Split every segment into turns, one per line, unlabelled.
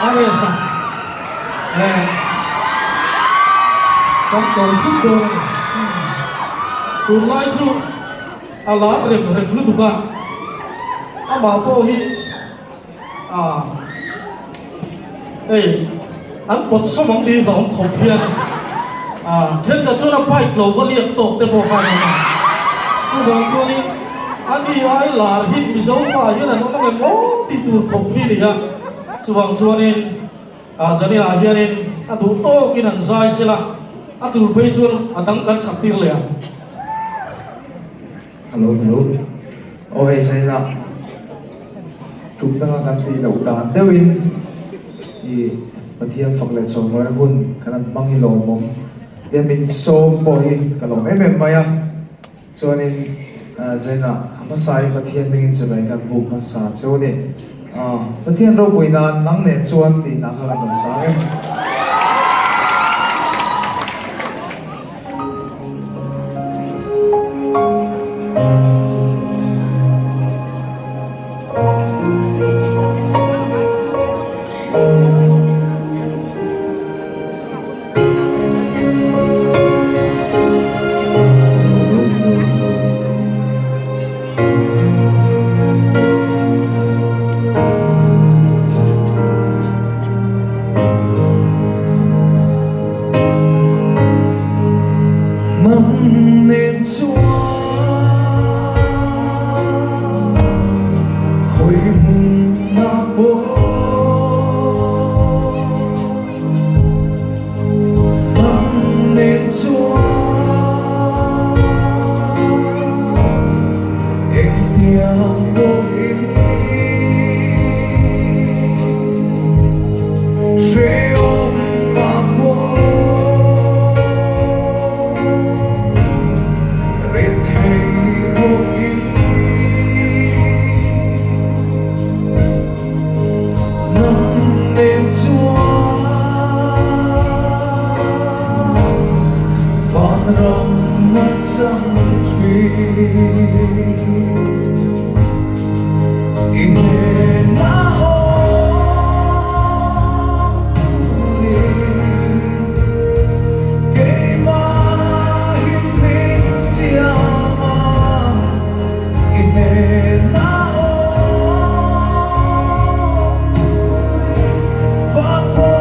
Aresa, con cầu khúc đôi, cùng lai chu, lá rem lu tuka, mà po hi, anh bật số mong đi vào ông khổng phiền, trên cái chỗ nào phải lâu có liệt tổ tế bộ khăn mà, chú bằng chú đi, anh đi ai là hít bị dấu phải như là nó mang em lố thì từ khổng phiền đi ha, chú bằng chú nên, giờ này là hiện nên, đủ to cái năng giải sẽ là, đủ bây giờ tăng cân sắc tiền liền.
Hello, ôi say ra, chúng ta đang đi đầu ta, tiêu in, thì bát thiên phật lệ sổ ngồi hun, cái này băng hi lồng mông, thì mình sổ bồi cái lồng em mày à, cho nên say ra, mà sai bát thiên mình chỉ phải cái bộ phận sa, cho nên bát thiên rồi bồi na nắng nè chuan thì nắng là nó sai. Mong nên chúa khôi hùng na bố mong nên chúa em tiếng vô in sẽ ôm na bố rong mắt sông thủy in na ôm đi kê ma hin min sia ma in na ôm fa po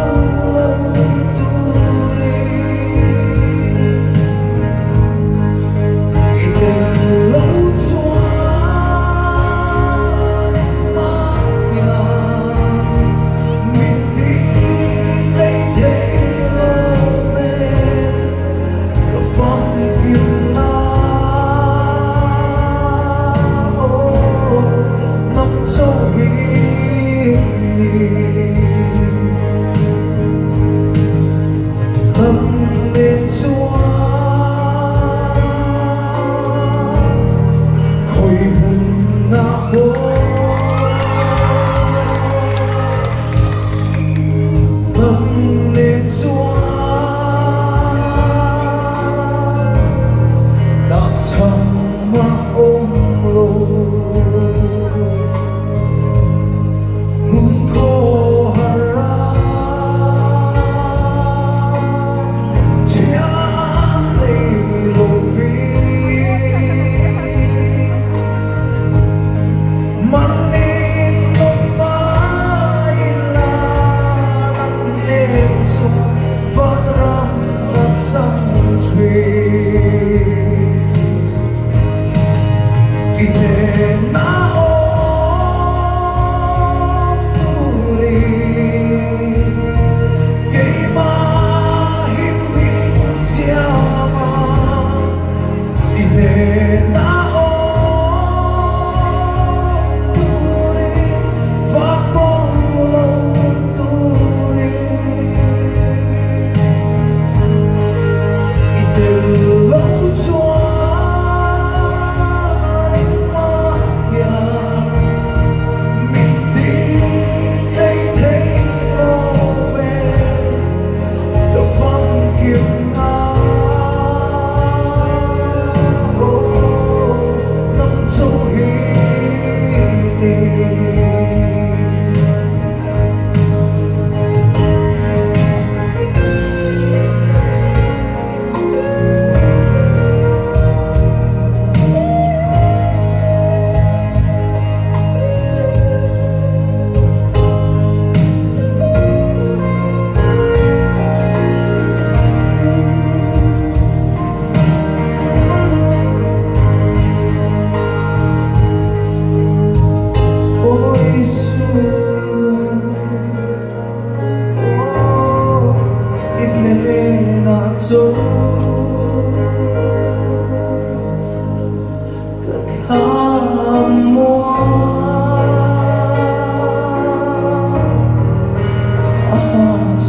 lâu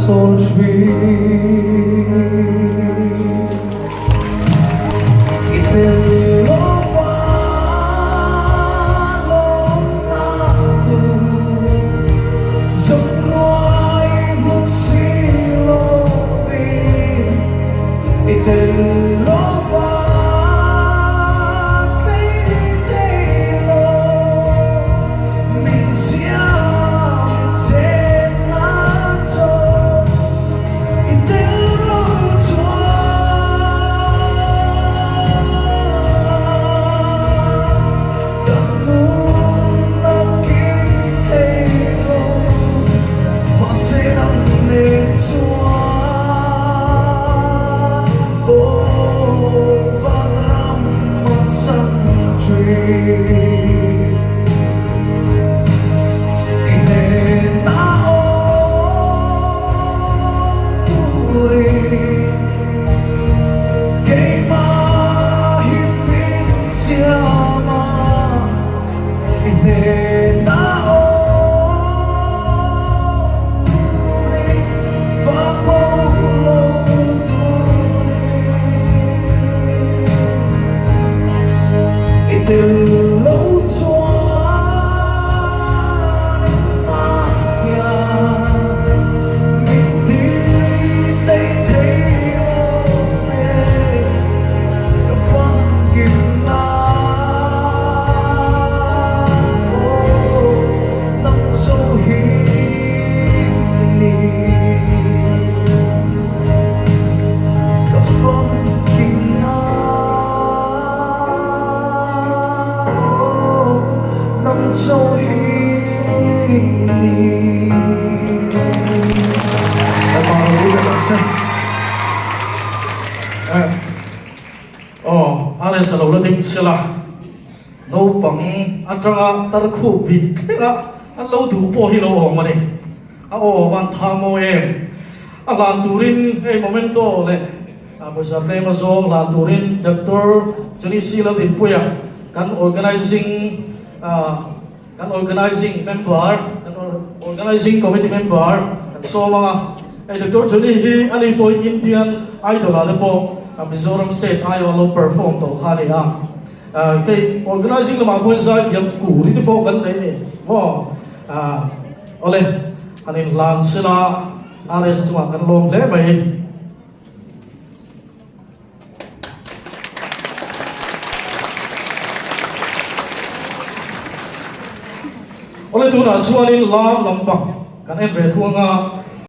sultry
ale sa lo la ding sila no pang atanga tar khu bi tela an lo du po hi lo ong mani a o van thamo lan turin momento le a bo sa te ma zo lan turin doctor juni sila din puya kan organizing member kan organizing committee member kan so mga doctor juni hi ali po Indian idol ala po Mizoram State Iowa lo perform to khani cái organizing là mà sai thì cũ đi po kan đấy nè ole anin lan sila are sa cuma kan lom le mai ole tu na chuanin lam lampak kan em ve thuanga